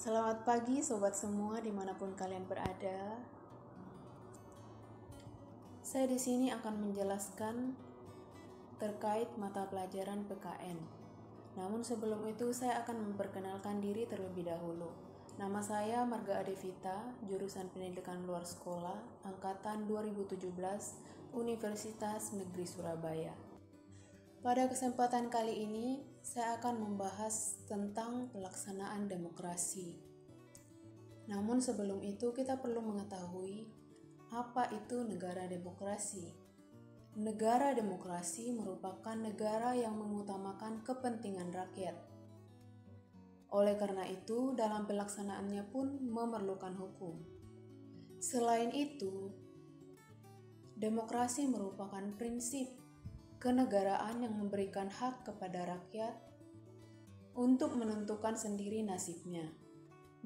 Selamat pagi sobat semua dimanapun kalian berada. Saya di sini akan menjelaskan terkait mata pelajaran PKN. Namun sebelum itu saya akan memperkenalkan diri terlebih dahulu. Nama saya Marga Adevita, jurusan Pendidikan Luar Sekolah, angkatan 2017, Universitas Negeri Surabaya. Pada kesempatan kali ini, saya akan membahas tentang pelaksanaan demokrasi. Namun sebelum itu kita perlu mengetahui apa itu negara demokrasi. Negara demokrasi merupakan negara yang mengutamakan kepentingan rakyat. Oleh karena itu, dalam pelaksanaannya pun memerlukan hukum. Selain itu, demokrasi merupakan prinsip kenegaraan yang memberikan hak kepada rakyat untuk menentukan sendiri nasibnya.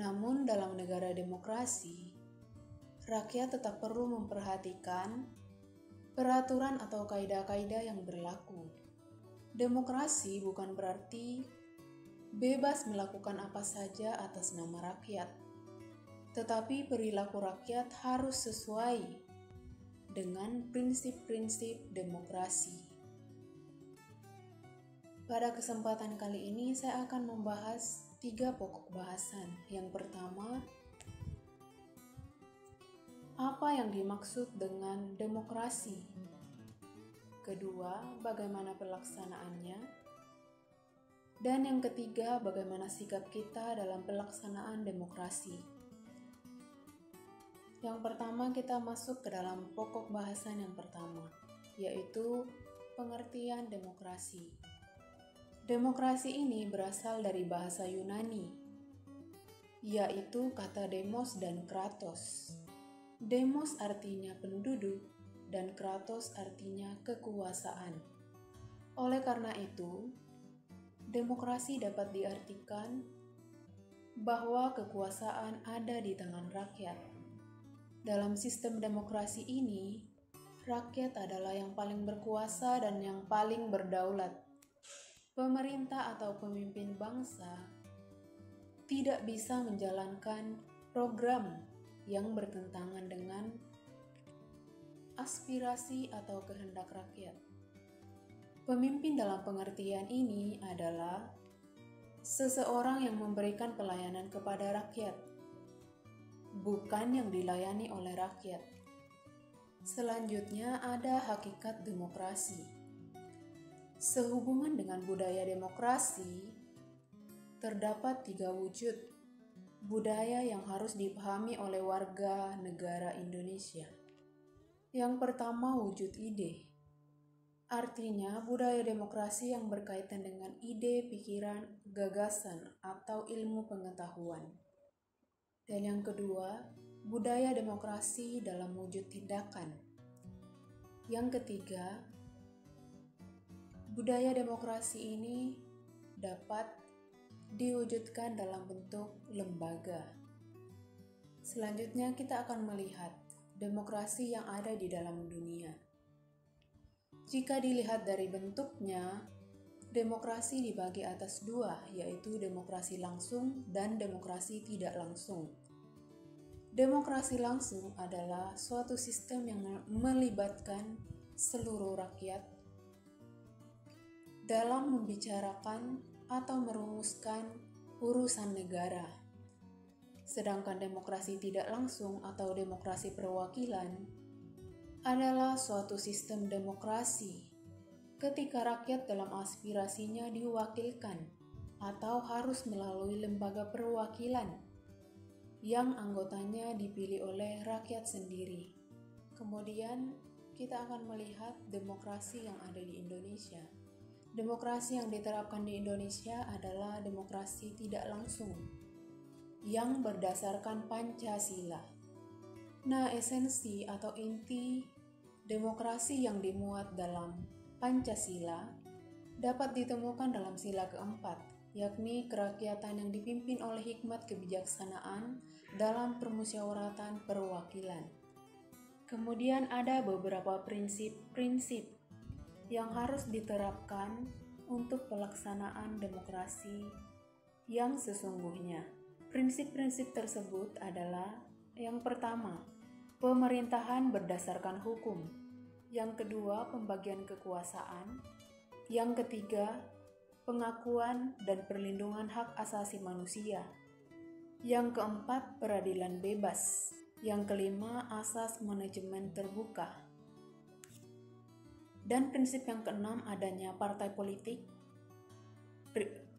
Namun dalam negara demokrasi, rakyat tetap perlu memperhatikan peraturan atau kaidah-kaidah yang berlaku. Demokrasi bukan berarti bebas melakukan apa saja atas nama rakyat, tetapi perilaku rakyat harus sesuai dengan prinsip-prinsip demokrasi. Pada kesempatan kali ini saya akan membahas 3 pokok bahasan. Yang pertama, apa yang dimaksud dengan demokrasi? Kedua, bagaimana pelaksanaannya? Dan yang ketiga, bagaimana sikap kita dalam pelaksanaan demokrasi? Yang pertama, kita masuk ke dalam pokok bahasan yang pertama, yaitu pengertian demokrasi. Demokrasi ini berasal dari bahasa Yunani, yaitu kata demos dan kratos. Demos artinya penduduk dan kratos artinya kekuasaan. Oleh karena itu, demokrasi dapat diartikan bahwa kekuasaan ada di tangan rakyat. Dalam sistem demokrasi ini, rakyat adalah yang paling berkuasa dan yang paling berdaulat. Pemerintah atau pemimpin bangsa tidak bisa menjalankan program yang bertentangan dengan aspirasi atau kehendak rakyat. Pemimpin dalam pengertian ini adalah seseorang yang memberikan pelayanan kepada rakyat, bukan yang dilayani oleh rakyat. Selanjutnya ada hakikat demokrasi. Sehubungan dengan budaya demokrasi, terdapat 3 wujud budaya yang harus dipahami oleh warga negara Indonesia. Yang pertama, wujud ide. Artinya, budaya demokrasi yang berkaitan dengan ide, pikiran, gagasan, atau ilmu pengetahuan. Dan yang kedua, budaya demokrasi dalam wujud tindakan. Yang ketiga, budaya demokrasi ini dapat diwujudkan dalam bentuk lembaga. Selanjutnya kita akan melihat demokrasi yang ada di dalam dunia. Jika dilihat dari bentuknya, demokrasi dibagi atas 2, yaitu demokrasi langsung dan demokrasi tidak langsung. Demokrasi langsung adalah suatu sistem yang melibatkan seluruh rakyat dalam membicarakan atau merumuskan urusan negara. Sedangkan demokrasi tidak langsung atau demokrasi perwakilan adalah suatu sistem demokrasi ketika rakyat dalam aspirasinya diwakilkan atau harus melalui lembaga perwakilan yang anggotanya dipilih oleh rakyat sendiri. Kemudian kita akan melihat demokrasi yang ada di Indonesia. Demokrasi yang diterapkan di Indonesia adalah demokrasi tidak langsung yang berdasarkan Pancasila. Nah, esensi atau inti demokrasi yang dimuat dalam Pancasila dapat ditemukan dalam sila keempat, yakni kerakyatan yang dipimpin oleh hikmat kebijaksanaan dalam permusyawaratan perwakilan. Kemudian ada beberapa prinsip-prinsip yang harus diterapkan untuk pelaksanaan demokrasi yang sesungguhnya. Prinsip-prinsip tersebut adalah: yang pertama, pemerintahan berdasarkan hukum; yang kedua, pembagian kekuasaan; yang ketiga, pengakuan dan perlindungan hak asasi manusia; yang keempat, peradilan bebas; yang kelima, asas manajemen terbuka; dan prinsip yang keenam, adanya partai politik;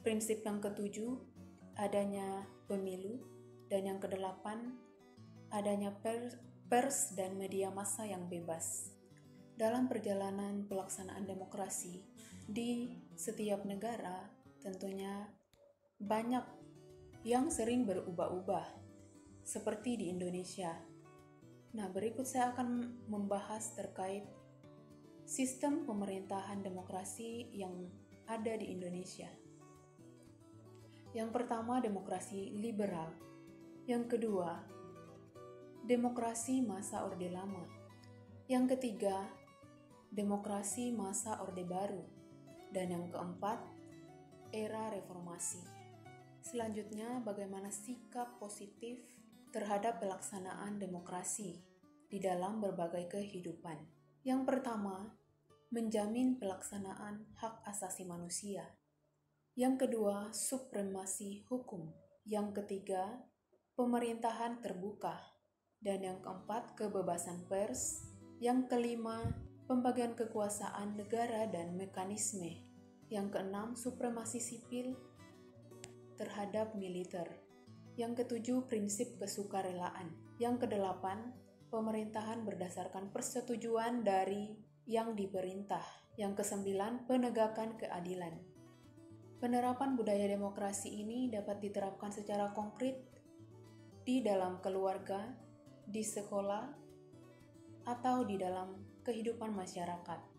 prinsip yang ketujuh, adanya pemilu; dan yang kedelapan, adanya pers dan media massa yang bebas. Dalam perjalanan pelaksanaan demokrasi di setiap negara, tentunya banyak yang sering berubah-ubah, seperti di Indonesia. Nah, berikut saya akan membahas terkait sistem pemerintahan demokrasi yang ada di Indonesia. Yang pertama, demokrasi liberal. Yang kedua, demokrasi masa Orde Lama. Yang ketiga, demokrasi masa Orde Baru. Dan yang keempat, era reformasi. Selanjutnya, bagaimana sikap positif terhadap pelaksanaan demokrasi di dalam berbagai kehidupan. Yang pertama, menjamin pelaksanaan hak asasi manusia. Yang kedua, supremasi hukum. Yang ketiga, pemerintahan terbuka. Dan yang keempat, kebebasan pers. Yang kelima, pembagian kekuasaan negara dan mekanisme. Yang keenam, supremasi sipil terhadap militer. Yang ketujuh, prinsip kesukarelaan. Yang kedelapan, pemerintahan berdasarkan persetujuan dari yang diperintah. Yang kesembilan, penegakan keadilan. Penerapan budaya demokrasi ini dapat diterapkan secara konkret di dalam keluarga, di sekolah, atau di dalam kehidupan masyarakat.